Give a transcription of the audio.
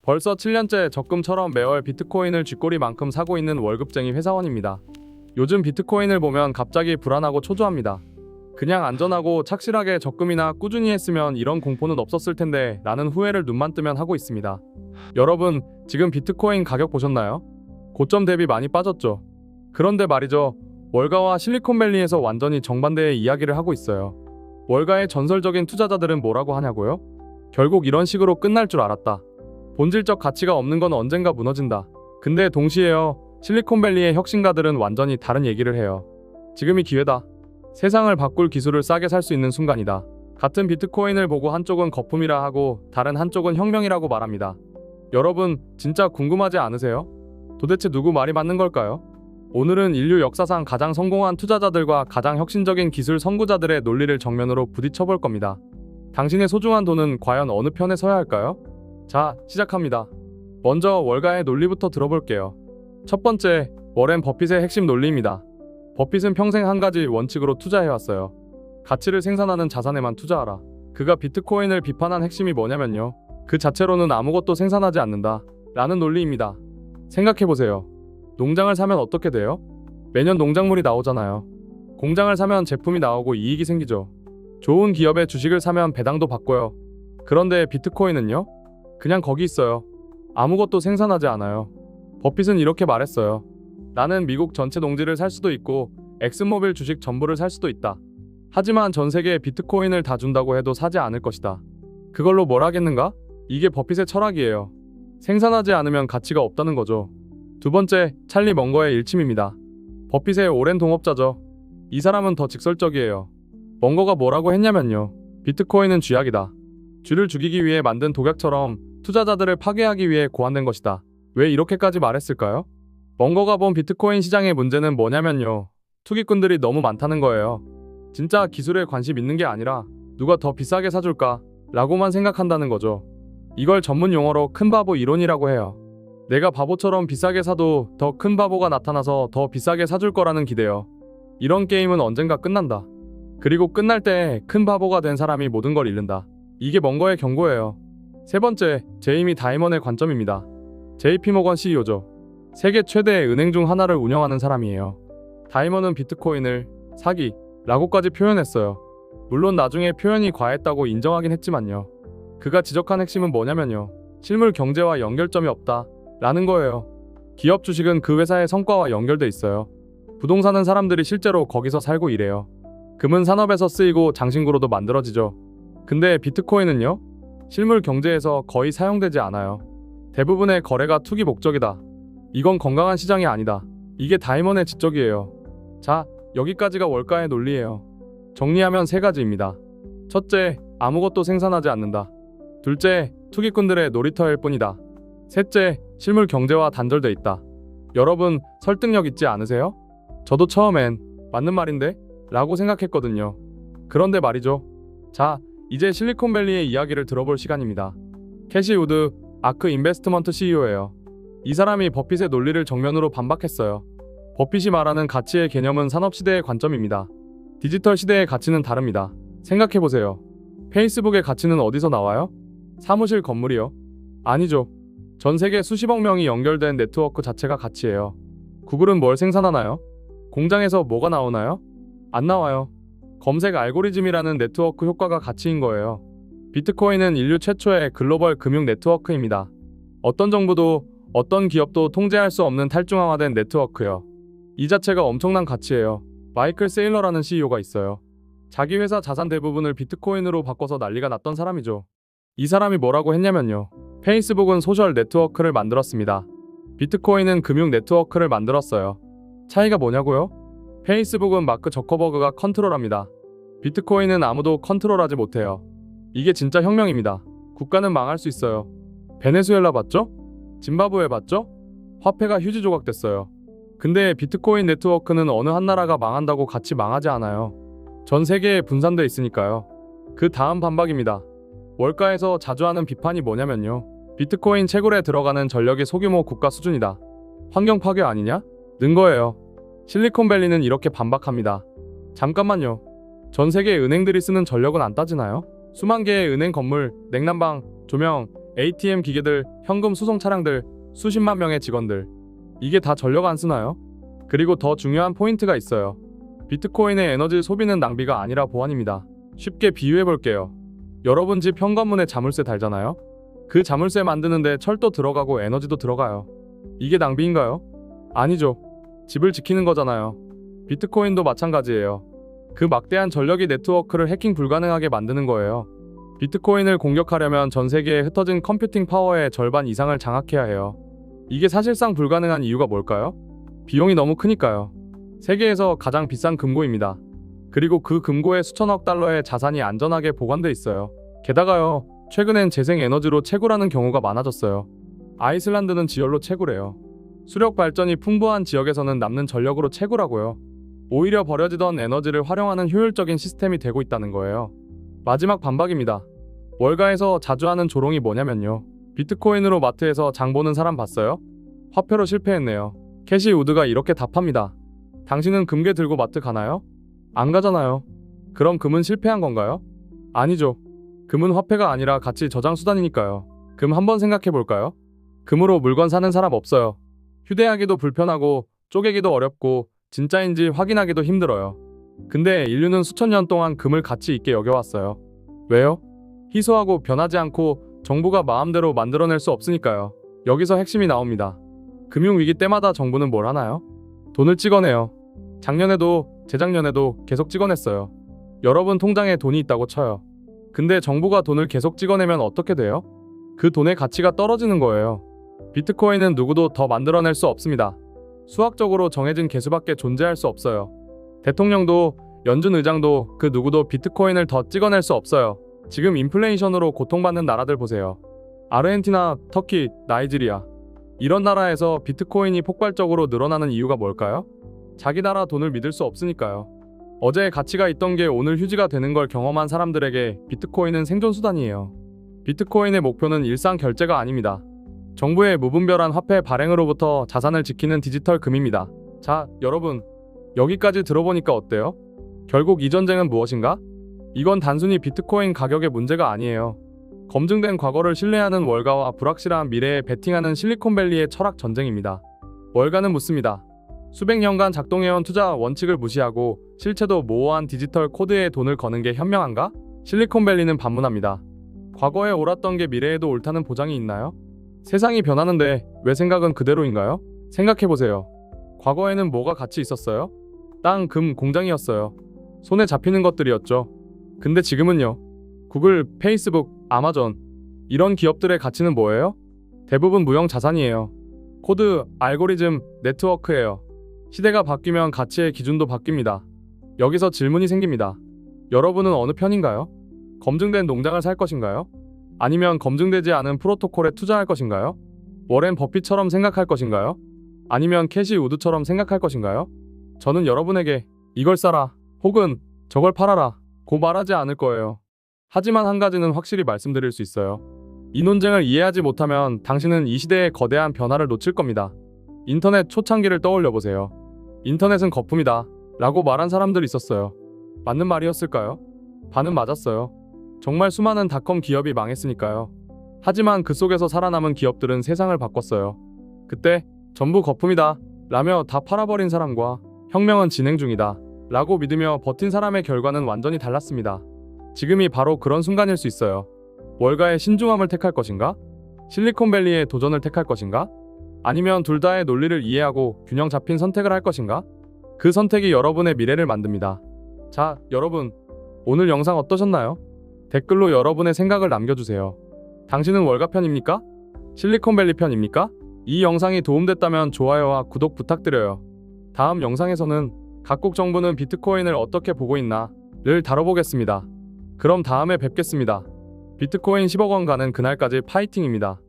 벌써 7년째 적금처럼 매월 비트코인을 쥐꼬리만큼 사고 있는 월급쟁이 회사원입니다. 요즘 비트코인을 보면 갑자기 불안하고 초조합니다. 그냥 안전하고 착실하게 적금이나 꾸준히 했으면 이런 공포는 없었을 텐데 라는 후회를 눈만 뜨면 하고 있습니다. 여러분, 지금 비트코인 가격 보셨나요? 고점 대비 많이 빠졌죠. 그런데 말이죠. 월가와 실리콘밸리에서 완전히 정반대의 이야기를 하고 있어요. 월가의 전설적인 투자자들은 뭐라고 하냐고요? 결국 이런 식으로 끝날 줄 알았다. 본질적 가치가 없는 건 언젠가 무너진다. 근데 동시에요. 실리콘밸리의 혁신가들은 완전히 다른 얘기를 해요. 지금이 기회다. 세상을 바꿀 기술을 싸게 살 수 있는 순간이다. 같은 비트코인을 보고 한쪽은 거품이라 하고 다른 한쪽은 혁명이라고 말합니다. 여러분, 진짜 궁금하지 않으세요? 도대체 누구 말이 맞는 걸까요? 오늘은 인류 역사상 가장 성공한 투자자들과 가장 혁신적인 기술 선구자들의 논리를 정면으로 부딪혀 볼 겁니다. 당신의 소중한 돈은 과연 어느 편에 서야 할까요? 자, 시작합니다. 먼저 월가의 논리부터 들어볼게요. 첫 번째, 워렌 버핏의 핵심 논리입니다. 버핏은 평생 한 가지 원칙으로 투자해왔어요. 가치를 생산하는 자산에만 투자하라. 그가 비트코인을 비판한 핵심이 뭐냐면요. 그 자체로는 아무것도 생산하지 않는다 라는 논리입니다. 생각해보세요. 농장을 사면 어떻게 돼요? 매년 농작물이 나오잖아요. 공장을 사면 제품이 나오고 이익이 생기죠. 좋은 기업의 주식을 사면 배당도 받고요. 그런데 비트코인은요? 그냥 거기 있어요. 아무것도 생산하지 않아요. 버핏은 이렇게 말했어요. 나는 미국 전체 농지를 살 수도 있고 엑슨모빌 주식 전부를 살 수도 있다. 하지만 전 세계에 비트코인을 다 준다고 해도 사지 않을 것이다. 그걸로 뭘 하겠는가? 이게 버핏의 철학이에요. 생산하지 않으면 가치가 없다는 거죠. 두 번째, 찰리 멍거의 일침입니다. 버핏의 오랜 동업자죠. 이 사람은 더 직설적이에요. 멍거가 뭐라고 했냐면요. 비트코인은 쥐약이다. 쥐를 죽이기 위해 만든 독약처럼 투자자들을 파괴하기 위해 고안된 것이다. 왜 이렇게까지 말했을까요? 멍거가 본 비트코인 시장의 문제는 뭐냐면요. 투기꾼들이 너무 많다는 거예요. 진짜 기술에 관심 있는 게 아니라 누가 더 비싸게 사줄까? 라고만 생각한다는 거죠. 이걸 전문 용어로 큰 바보 이론이라고 해요. 내가 바보처럼 비싸게 사도 더 큰 바보가 나타나서 더 비싸게 사줄 거라는 기대요. 이런 게임은 언젠가 끝난다. 그리고 끝날 때 큰 바보가 된 사람이 모든 걸 잃는다. 이게 멍거의 경고예요. 세 번째, 제이미 다이먼의 관점입니다. JP모건 CEO죠. 세계 최대의 은행 중 하나를 운영하는 사람이에요. 다이먼은 비트코인을 사기라고까지 표현했어요. 물론 나중에 표현이 과했다고 인정하긴 했지만요. 그가 지적한 핵심은 뭐냐면요. 실물 경제와 연결점이 없다 라는 거예요. 기업 주식은 그 회사의 성과와 연결돼 있어요. 부동산은 사람들이 실제로 거기서 살고 일해요. 금은 산업에서 쓰이고 장신구로도 만들어지죠. 근데 비트코인은요? 실물 경제에서 거의 사용되지 않아요. 대부분의 거래가 투기 목적이다. 이건 건강한 시장이 아니다. 이게 다이먼의 지적이에요. 자, 여기까지가 월가의 논리예요. 정리하면 세 가지입니다. 첫째, 아무것도 생산하지 않는다. 둘째, 투기꾼들의 놀이터일 뿐이다. 셋째, 실물 경제와 단절돼 있다. 여러분, 설득력 있지 않으세요? 저도 처음엔 맞는 말인데? 라고 생각했거든요. 그런데 말이죠. 자, 이제 실리콘밸리의 이야기를 들어볼 시간입니다. 캐시 우드, 아크 인베스트먼트 CEO예요. 이 사람이 버핏의 논리를 정면으로 반박했어요. 버핏이 말하는 가치의 개념은 산업시대의 관점입니다. 디지털 시대의 가치는 다릅니다. 생각해보세요. 페이스북의 가치는 어디서 나와요? 사무실 건물이요? 아니죠. 전 세계 수십억 명이 연결된 네트워크 자체가 가치예요. 구글은 뭘 생산하나요? 공장에서 뭐가 나오나요? 안 나와요. 검색 알고리즘이라는 네트워크 효과가 가치인 거예요. 비트코인은 인류 최초의 글로벌 금융 네트워크입니다. 어떤 정부도 어떤 기업도 통제할 수 없는 탈중앙화된 네트워크요. 이 자체가 엄청난 가치예요. 마이클 세일러라는 CEO가 있어요. 자기 회사 자산 대부분을 비트코인으로 바꿔서 난리가 났던 사람이죠. 이 사람이 뭐라고 했냐면요. 페이스북은 소셜 네트워크를 만들었습니다. 비트코인은 금융 네트워크를 만들었어요. 차이가 뭐냐고요? 페이스북은 마크 저커버그가 컨트롤합니다. 비트코인은 아무도 컨트롤하지 못해요. 이게 진짜 혁명입니다. 국가는 망할 수 있어요. 베네수엘라 봤죠? 짐바브웨 봤죠? 화폐가 휴지 조각됐어요. 근데 비트코인 네트워크는 어느 한 나라가 망한다고 같이 망하지 않아요. 전 세계에 분산돼 있으니까요. 그 다음 반박입니다. 월가에서 자주 하는 비판이 뭐냐면요. 비트코인 채굴에 들어가는 전력이 소규모 국가 수준이다. 환경 파괴 아니냐? 는 거예요. 실리콘밸리는 이렇게 반박합니다. 잠깐만요. 전 세계 은행들이 쓰는 전력은 안 따지나요? 수만 개의 은행 건물, 냉난방, 조명, ATM 기계들, 현금 수송 차량들, 수십만 명의 직원들. 이게 다 전력 안 쓰나요? 그리고 더 중요한 포인트가 있어요. 비트코인의 에너지 소비는 낭비가 아니라 보안입니다. 쉽게 비유해 볼게요. 여러분 집 현관문에 자물쇠 달잖아요? 그 자물쇠 만드는데 철도 들어가고 에너지도 들어가요. 이게 낭비인가요? 아니죠. 집을 지키는 거잖아요. 비트코인도 마찬가지예요. 그 막대한 전력이 네트워크를 해킹 불가능하게 만드는 거예요. 비트코인을 공격하려면 전 세계에 흩어진 컴퓨팅 파워의 절반 이상을 장악해야 해요. 이게 사실상 불가능한 이유가 뭘까요? 비용이 너무 크니까요. 세계에서 가장 비싼 금고입니다. 그리고 그 금고에 수천억 달러의 자산이 안전하게 보관돼 있어요. 게다가요, 최근엔 재생에너지로 채굴하는 경우가 많아졌어요. 아이슬란드는 지열로 채굴해요. 수력 발전이 풍부한 지역에서는 남는 전력으로 채굴하고요. 오히려 버려지던 에너지를 활용하는 효율적인 시스템이 되고 있다는 거예요. 마지막 반박입니다. 월가에서 자주 하는 조롱이 뭐냐면요. 비트코인으로 마트에서 장 보는 사람 봤어요? 화폐로 실패했네요. 캐시 우드가 이렇게 답합니다. 당신은 금괴 들고 마트 가나요? 안 가잖아요. 그럼 금은 실패한 건가요? 아니죠. 금은 화폐가 아니라 가치 저장 수단이니까요. 금 한번 생각해 볼까요? 금으로 물건 사는 사람 없어요. 휴대하기도 불편하고 쪼개기도 어렵고 진짜인지 확인하기도 힘들어요. 근데 인류는 수천 년 동안 금을 가치 있게 여겨왔어요. 왜요? 희소하고 변하지 않고 정부가 마음대로 만들어낼 수 없으니까요. 여기서 핵심이 나옵니다. 금융위기 때마다 정부는 뭘 하나요? 돈을 찍어내요. 작년에도 재작년에도 계속 찍어냈어요. 여러분 통장에 돈이 있다고 쳐요. 근데 정부가 돈을 계속 찍어내면 어떻게 돼요? 그 돈의 가치가 떨어지는 거예요. 비트코인은 누구도 더 만들어낼 수 없습니다. 수학적으로 정해진 개수밖에 존재할 수 없어요. 대통령도 연준 의장도 그 누구도 비트코인을 더 찍어낼 수 없어요. 지금 인플레이션으로 고통받는 나라들 보세요. 아르헨티나, 터키, 나이지리아. 이런 나라에서 비트코인이 폭발적으로 늘어나는 이유가 뭘까요? 자기 나라 돈을 믿을 수 없으니까요. 어제 가치가 있던 게 오늘 휴지가 되는 걸 경험한 사람들에게 비트코인은 생존수단이에요. 비트코인의 목표는 일상 결제가 아닙니다. 정부의 무분별한 화폐 발행으로부터 자산을 지키는 디지털 금입니다. 자, 여러분. 여기까지 들어보니까 어때요? 결국 이 전쟁은 무엇인가? 이건 단순히 비트코인 가격의 문제가 아니에요. 검증된 과거를 신뢰하는 월가와 불확실한 미래에 베팅하는 실리콘밸리의 철학 전쟁입니다. 월가는 묻습니다. 수백 년간 작동해온 투자 원칙을 무시하고 실체도 모호한 디지털 코드에 돈을 거는 게 현명한가? 실리콘밸리는 반문합니다. 과거에 옳았던 게 미래에도 옳다는 보장이 있나요? 세상이 변하는데 왜 생각은 그대로인가요? 생각해보세요. 과거에는 뭐가 가치 있었어요? 땅, 금, 공장이었어요. 손에 잡히는 것들이었죠. 근데 지금은요. 구글, 페이스북, 아마존 이런 기업들의 가치는 뭐예요? 대부분 무형 자산이에요. 코드, 알고리즘, 네트워크예요. 시대가 바뀌면 가치의 기준도 바뀝니다. 여기서 질문이 생깁니다. 여러분은 어느 편인가요? 검증된 농장을 살 것인가요? 아니면 검증되지 않은 프로토콜에 투자할 것인가요? 워렌 버핏처럼 생각할 것인가요? 아니면 캐시 우드처럼 생각할 것인가요? 저는 여러분에게 이걸 사라 혹은 저걸 팔아라 고 말하지 않을 거예요. 하지만 한 가지는 확실히 말씀드릴 수 있어요. 이 논쟁을 이해하지 못하면 당신은 이 시대의 거대한 변화를 놓칠 겁니다. 인터넷 초창기를 떠올려 보세요. 인터넷은 거품이다 라고 말한 사람들 있었어요. 맞는 말이었을까요? 반은 맞았어요. 정말 수많은 닷컴 기업이 망했으니까요. 하지만 그 속에서 살아남은 기업들은 세상을 바꿨어요. 그때 전부 거품이다 라며 다 팔아버린 사람과 혁명은 진행 중이다 라고 믿으며 버틴 사람의 결과는 완전히 달랐습니다. 지금이 바로 그런 순간일 수 있어요. 월가의 신중함을 택할 것인가? 실리콘밸리의 도전을 택할 것인가? 아니면 둘 다의 논리를 이해하고 균형 잡힌 선택을 할 것인가? 그 선택이 여러분의 미래를 만듭니다. 자, 여러분. 오늘 영상 어떠셨나요? 댓글로 여러분의 생각을 남겨주세요. 당신은 월가 편입니까? 실리콘밸리 편입니까? 이 영상이 도움됐다면 좋아요와 구독 부탁드려요. 다음 영상에서는 각국 정부는 비트코인을 어떻게 보고 있나를 다뤄보겠습니다. 그럼 다음에 뵙겠습니다. 비트코인 10억 원 가는 그날까지 파이팅입니다.